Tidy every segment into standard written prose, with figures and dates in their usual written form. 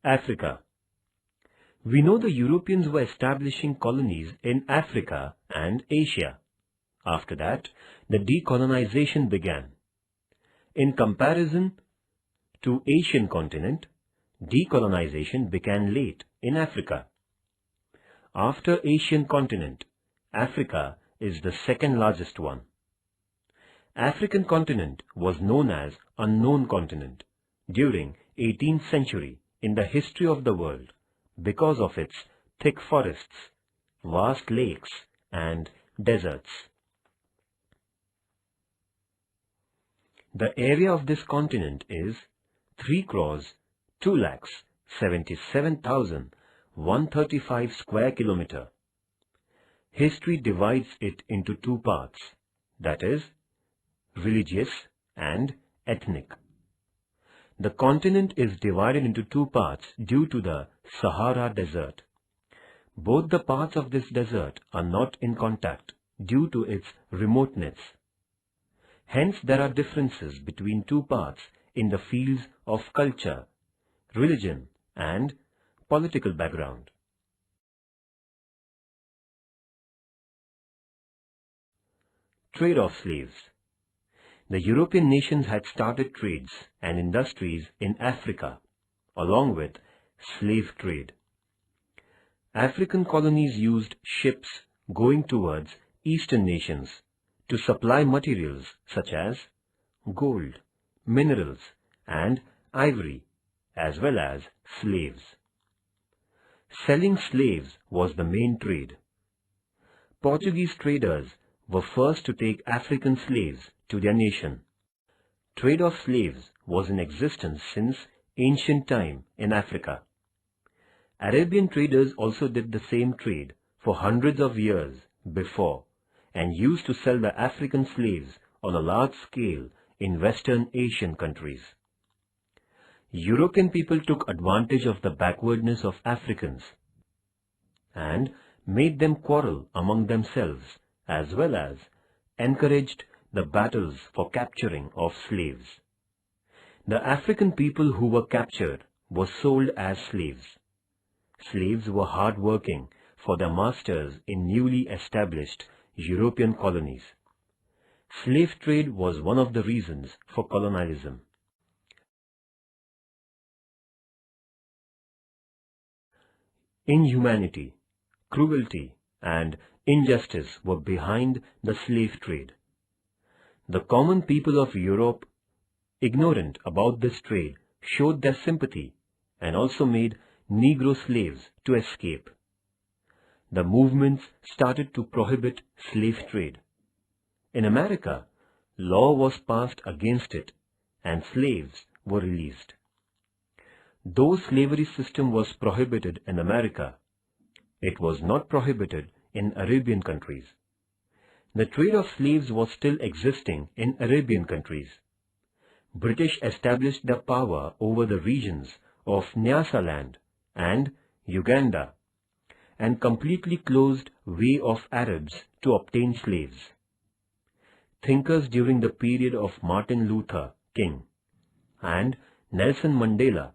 Africa. We know the Europeans were establishing colonies in Africa and Asia. After that, the decolonization began. In comparison to Asian continent, decolonization began late in Africa. After Asian continent, Africa is the second largest one. African continent was known as unknown continent during 18th century in the history of the world because of its thick forests, vast lakes and deserts. The area of this continent is 3,02,77,135 square kilometer. History divides it into two parts, that is, religious and ethnic. The continent is divided into two parts due to the Sahara Desert. Both the parts of this desert are not in contact due to its remoteness. Hence, there are differences between two parts in the fields of culture, religion, and political background. Trade of slaves. The European nations had started trades and industries in Africa, along with slave trade. African colonies used ships going towards Eastern nations to supply materials such as gold, minerals, and ivory, as well as slaves. Selling slaves was the main trade. Portuguese traders were first to take African slaves to their nation. Trade of slaves was in existence since ancient time in Africa. Arabian traders also did the same trade for hundreds of years before and used to sell the African slaves on a large scale in Western Asian countries. European people took advantage of the backwardness of Africans and made them quarrel among themselves as well as encouraged the battles for capturing of slaves. The African people who were captured were sold as slaves. Slaves were hard working for their masters in newly established European colonies. Slave trade was one of the reasons for colonialism. Inhumanity, cruelty, and injustice were behind the slave trade. The common people of Europe, ignorant about this trade, showed their sympathy and also made Negro slaves to escape. The movements started to prohibit slave trade. In America, law was passed against it and slaves were released. Though slavery system was prohibited in America, it was not prohibited in Arabian countries. The trade of slaves was still existing in Arabian countries. British established their power over the regions of Nyasaland and Uganda and completely closed way of Arabs to obtain slaves. Thinkers during the period of Martin Luther King and Nelson Mandela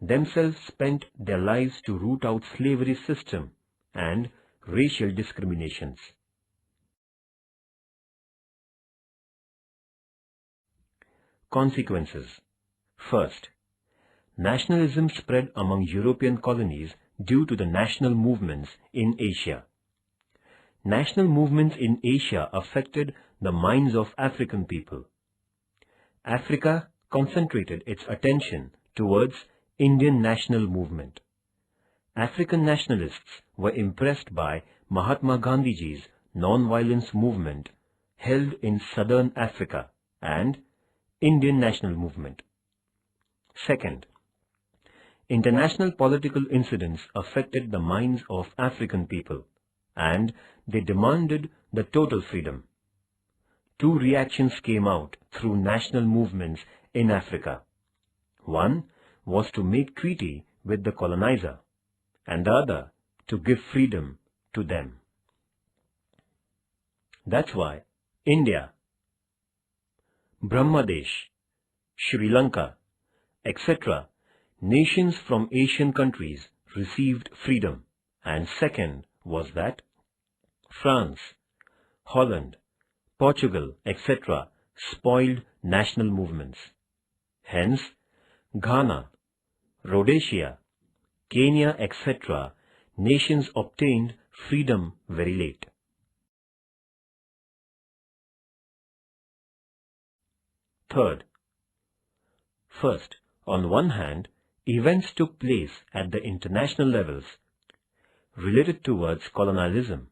themselves spent their lives to root out slavery system and racial discriminations. Consequences. First, nationalism spread among European colonies due to the national movements in Asia. National movements in Asia affected the minds of African people. Africa concentrated its attention towards Indian national movement. African nationalists were impressed by Mahatma Gandhiji's non-violence movement held in southern Africa and Indian national movement. Second, international political incidents affected the minds of African people and they demanded the total freedom. Two reactions came out through national movements in Africa. One was to make treaty with the colonizer and the other to give freedom to them. That's why India, Brahmadesh, Sri Lanka, etc. nations from Asian countries received freedom, and second was that France, Holland, Portugal, etc. spoiled national movements. Hence, Ghana, Rhodesia, Kenya, etc. nations obtained freedom very late. Third, first, on one hand, events took place at the international levels related towards colonialism.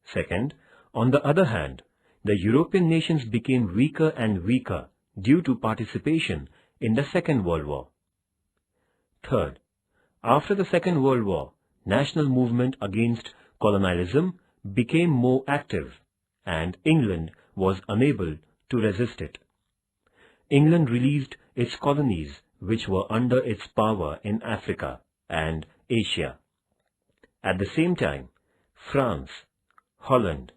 Second, on the other hand, the European nations became weaker and weaker due to participation in the Second World War. Third, after the Second World War, national movement against colonialism became more active, and England was unable to resist it. England released its colonies which were under its power in Africa and Asia. At the same time, France, Holland,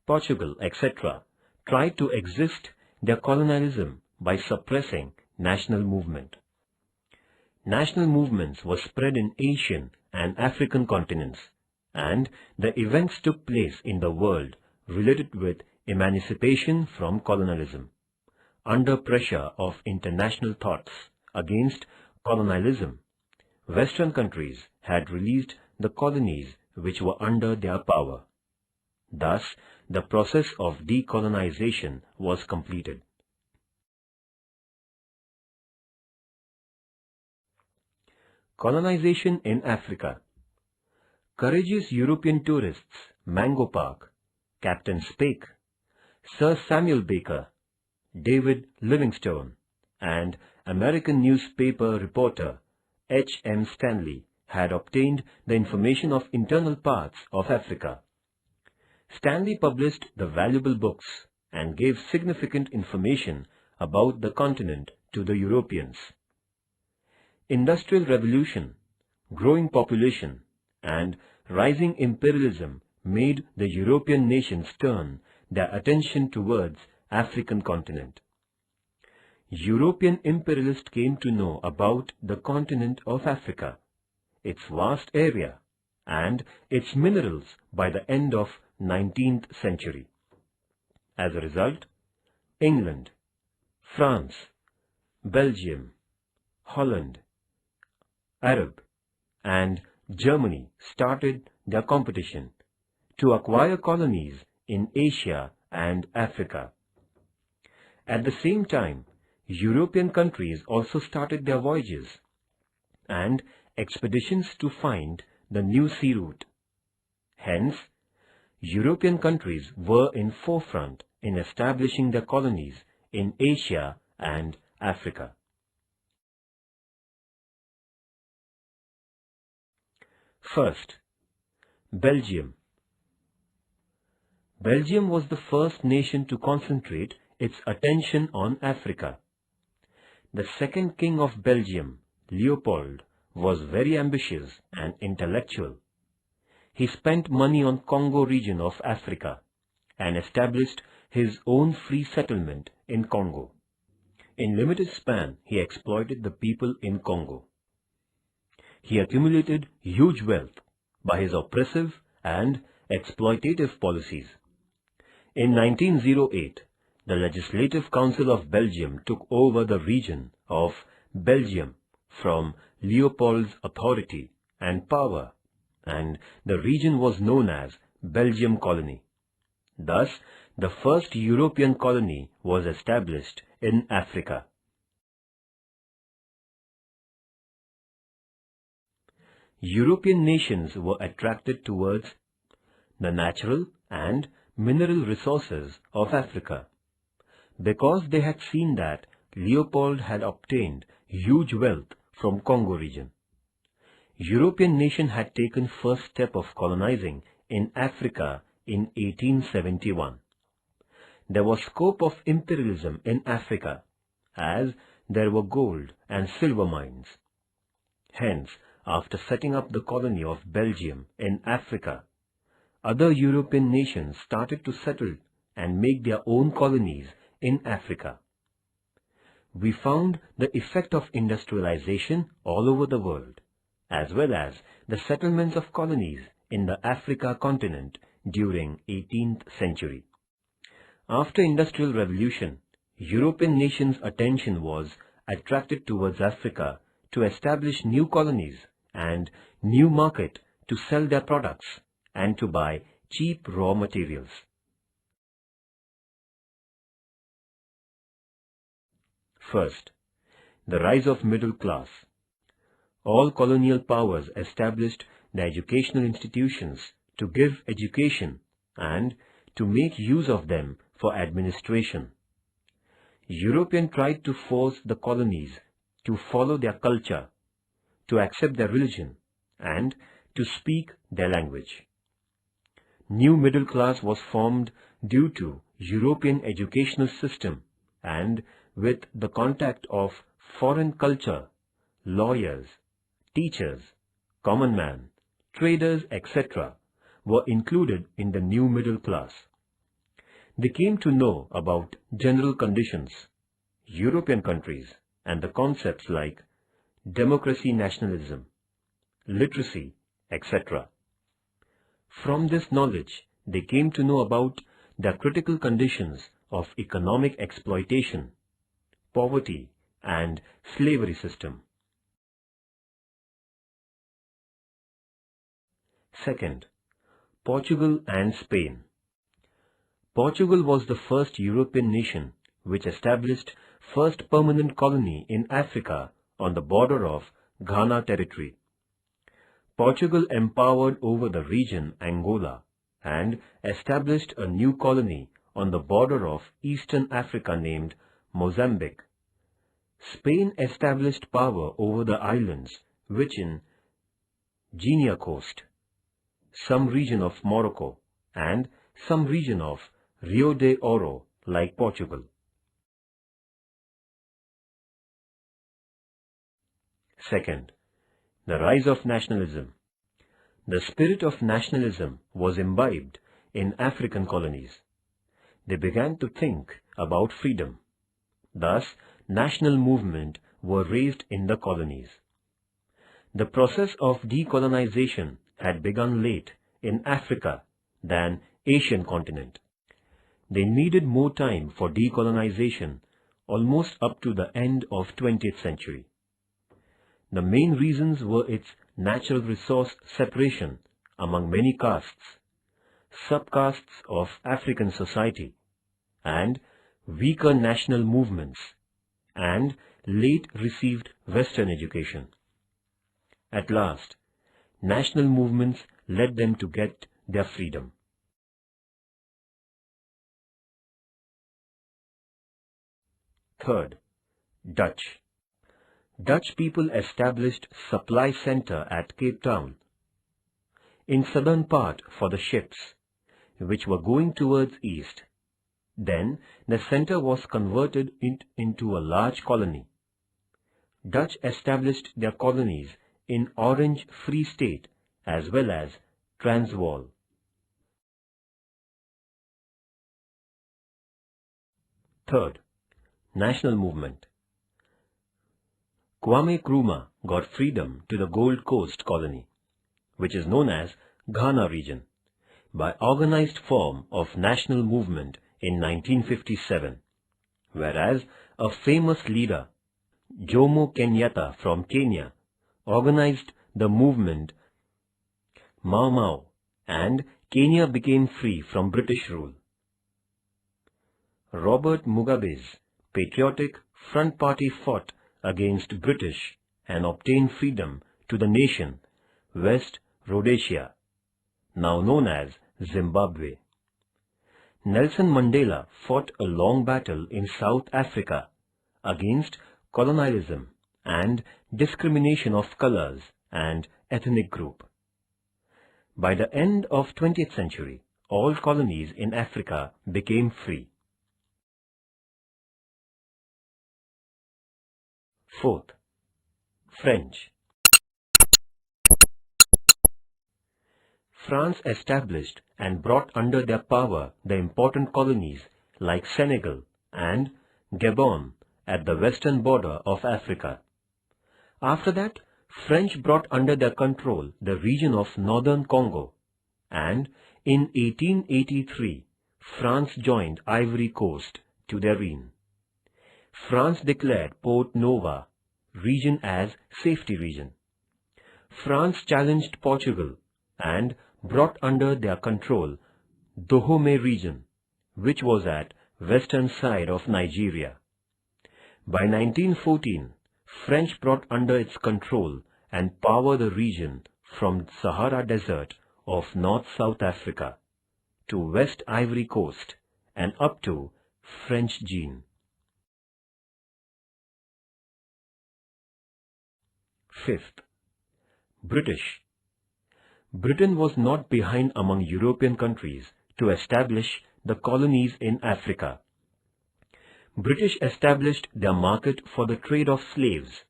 Portugal, etc. tried to resist their colonialism by suppressing national movement. National movements were spread in Asian and African continents, and the events took place in the world related with emancipation from colonialism. Under pressure of international thoughts against colonialism, Western countries had released the colonies which were under their power. Thus, the process of decolonization was completed. Colonization in Africa. Courageous European tourists Mango Park, Captain Speke, Sir Samuel Baker, David Livingstone, and American newspaper reporter H.M. Stanley had obtained the information of internal parts of Africa. Stanley published the valuable books and gave significant information about the continent to the Europeans. Industrial revolution, growing population, and rising imperialism made the European nations turn their attention towards African continent. European imperialists came to know about the continent of Africa, its vast area, and its minerals by the end of 19th century. As a result, England, France, Belgium, Holland, Arab, and Germany started their competition to acquire colonies in Asia and Africa. At the same time, European countries also started their voyages and expeditions to find the new sea route. Hence, European countries were in forefront in establishing their colonies in Asia and Africa. First, Belgium. Belgium was the first nation to concentrate its attention on Africa. The second king of Belgium, Leopold, was very ambitious and intellectual. He spent money on Congo region of Africa and established his own free settlement in Congo. In limited span, he exploited the people in Congo. He accumulated huge wealth by his oppressive and exploitative policies. In 1908, the Legislative Council of Belgium took over the region of Belgium from Leopold's authority and power, and the region was known as Belgium Colony. Thus, the first European colony was established in Africa. European nations were attracted towards the natural and mineral resources of Africa because they had seen that Leopold had obtained huge wealth from Congo region. European nation had taken first step of colonizing in Africa in 1871. There was scope of imperialism in Africa as there were gold and silver mines. Hence, after setting up the colony of Belgium in Africa, other European nations started to settle and make their own colonies in Africa. we found the effect of industrialization all over the world, as well as the settlements of colonies in the Africa continent during 18th century. After Industrial Revolution, European nations' attention was attracted towards Africa to establish new colonies and new market to sell their products and to buy cheap raw materials. First, the rise of middle class. All colonial powers established the educational institutions to give education and to make use of them for administration. Europeans tried to force the colonies to follow their culture, to accept their religion, and to speak their language. New middle class was formed due to European educational system and with the contact of foreign culture, lawyers, teachers, common man, traders, etc. were included in the new middle class. They came to know about general conditions, European countries, and the concepts like democracy, nationalism, literacy, etc. From this knowledge, they came to know about the critical conditions of economic exploitation, poverty, and slavery system. Second, Portugal and Spain. Portugal was the first European nation which established first permanent colony in Africa on the border of Ghana territory. Portugal empowered over the region Angola and established a new colony on the border of Eastern Africa named Mozambique. Spain established power over the islands which in Guinea coast, some region of Morocco, and some region of Rio de Oro like Portugal. Second, the rise of nationalism. The spirit of nationalism was imbibed in African colonies. They began to think about freedom. Thus, national movements were raised in the colonies. The process of decolonization had begun late in Africa than Asian continent. They needed more time for decolonization, almost up to the end of 20th century. The main reasons were its natural resource separation among many castes, subcastes of African society, and weaker national movements, and late received Western education. At last, national movements led them to get their freedom. Third, Dutch. Dutch people established supply center at Cape Town, in southern part for the ships, which were going towards east. Then the center was converted into a large colony. Dutch established their colonies in Orange Free State as well as Transvaal. Third, national movement. Kwame Nkrumah got freedom to the Gold Coast colony, which is known as Ghana region, by organized form of national movement in 1957, whereas a famous leader, Jomo Kenyatta from Kenya, organized the movement Mau Mau, and Kenya became free from British rule. Robert Mugabe's Patriotic Front Party fought against British and obtained freedom to the nation West Rhodesia, now known as Zimbabwe. Nelson Mandela fought a long battle in South Africa against colonialism and discrimination of colors and ethnic group. By the end of 20th century, all colonies in Africa became free. Fourth, French. France established and brought under their power the important colonies like Senegal and Gabon at the western border of Africa. After that, French brought under their control the region of northern Congo, and in 1883, France joined Ivory Coast to their reign. France declared Port Nova region as safety region. France challenged Portugal and brought under their control Dahomey region, which was at western side of Nigeria. By 1914, French brought under its control and power the region from Sahara Desert of North-South Africa to West Ivory Coast and up to French Guiana. Fifth, British. Britain was not behind among European countries to establish the colonies in Africa. British established their market for the trade of slaves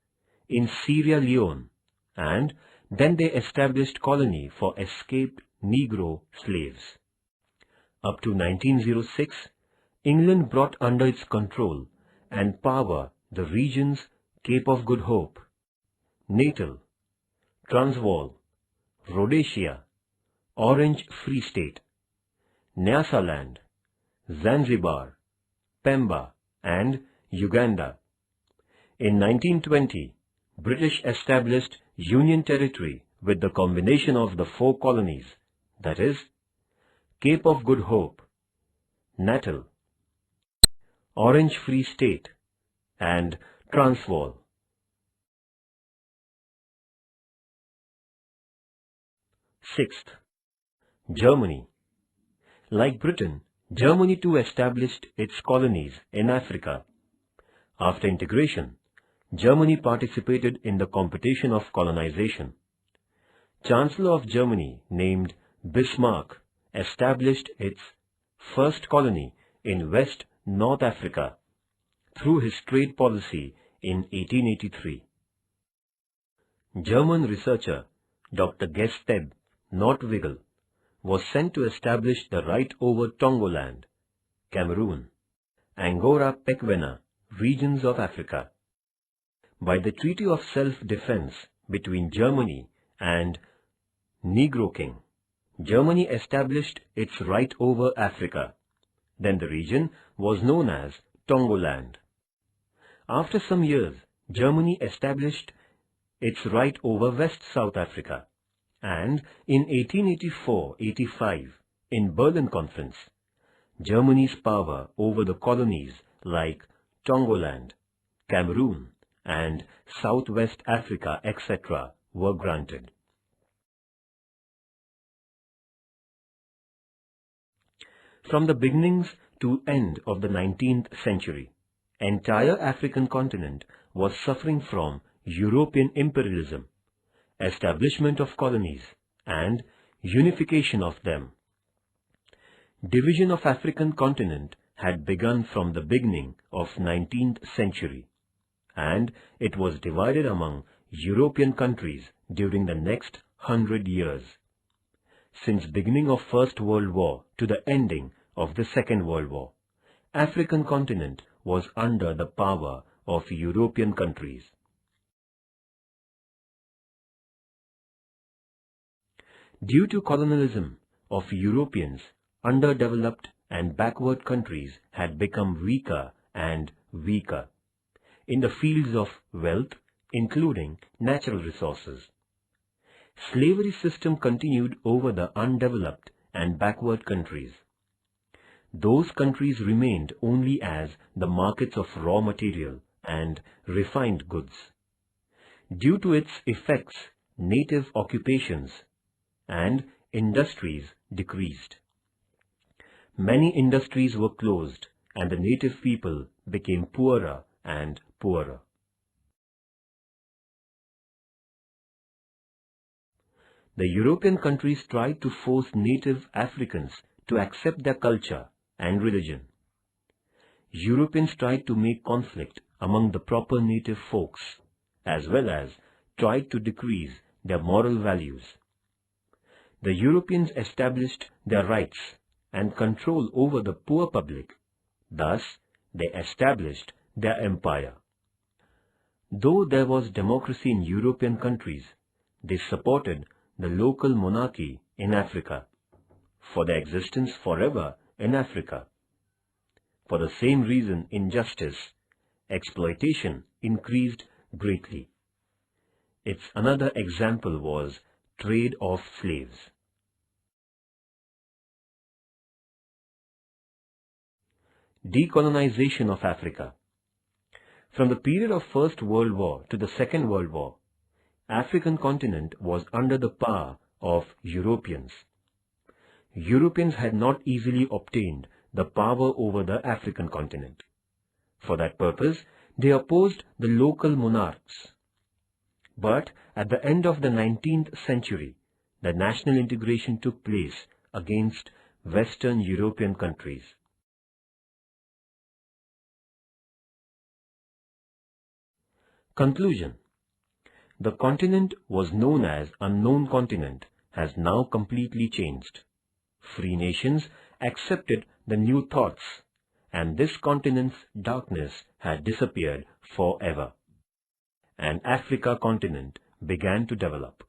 in Sierra Leone, and then they established colony for escaped Negro slaves. Up to 1906, England brought under its control and power the regions Cape of Good Hope, Natal, Transvaal, Rhodesia, Orange Free State, Nyasaland, Zanzibar, Pemba and Uganda. In 1920, British established Union Territory with the combination of the four colonies, that is, Cape of Good Hope, Natal, Orange Free State and Transvaal. Sixth, Germany. Like Britain, Germany too established its colonies in Africa. After integration, Germany participated in the competition of colonization. Chancellor of Germany, named Bismarck, established its first colony in West North Africa through his trade policy in 1883. German researcher Dr. Gesteb Nordwigel was sent to establish the right over Tongoland, Cameroon, Angora-Pequena regions of Africa. By the Treaty of Self-Defense between Germany and Negro King, Germany established its right over Africa. Then the region was known as Tongoland. After some years, Germany established its right over West South Africa, and in 1884-85, in Berlin Conference, Germany's power over the colonies like Tongoland, Cameroon, and Southwest Africa, etc., were granted. From the beginnings to end of the 19th century, entire African continent was suffering from European imperialism, establishment of colonies, and unification of them. Division of African continent had begun from the beginning of 19th century, and it was divided among European countries during the next 100 years. Since beginning of First World War to the ending of the Second World War, African continent was under the power of European countries. Due to colonialism of Europeans, underdeveloped and backward countries had become weaker and weaker in the fields of wealth, including natural resources. Slavery system continued over the undeveloped and backward countries. Those countries remained only as the markets of raw material and refined goods. Due to its effects, native occupations and industries decreased. Many industries were closed and the native people became poorer and poorer. The European countries tried to force native Africans to accept their culture and religion. Europeans tried to make conflict among the proper native folks, as well as tried to decrease their moral values. The Europeans established their rights and control over the poor public. Thus, they established their empire. Though there was democracy in European countries, they supported the local monarchy in Africa for their existence forever in Africa. For the same reason, injustice, exploitation increased greatly. Its another example was trade of slaves. Decolonization of Africa. From the period of First World War to the Second World War, African continent was under the power of Europeans. Europeans had not easily obtained the power over the African continent. For that purpose, they opposed the local monarchs. But at the end of the 19th century, the national integration took place against Western European countries. Conclusion. The continent was known as unknown continent has now completely changed. Free nations accepted the new thoughts, and this continent's darkness had disappeared forever. An Africa continent began to develop.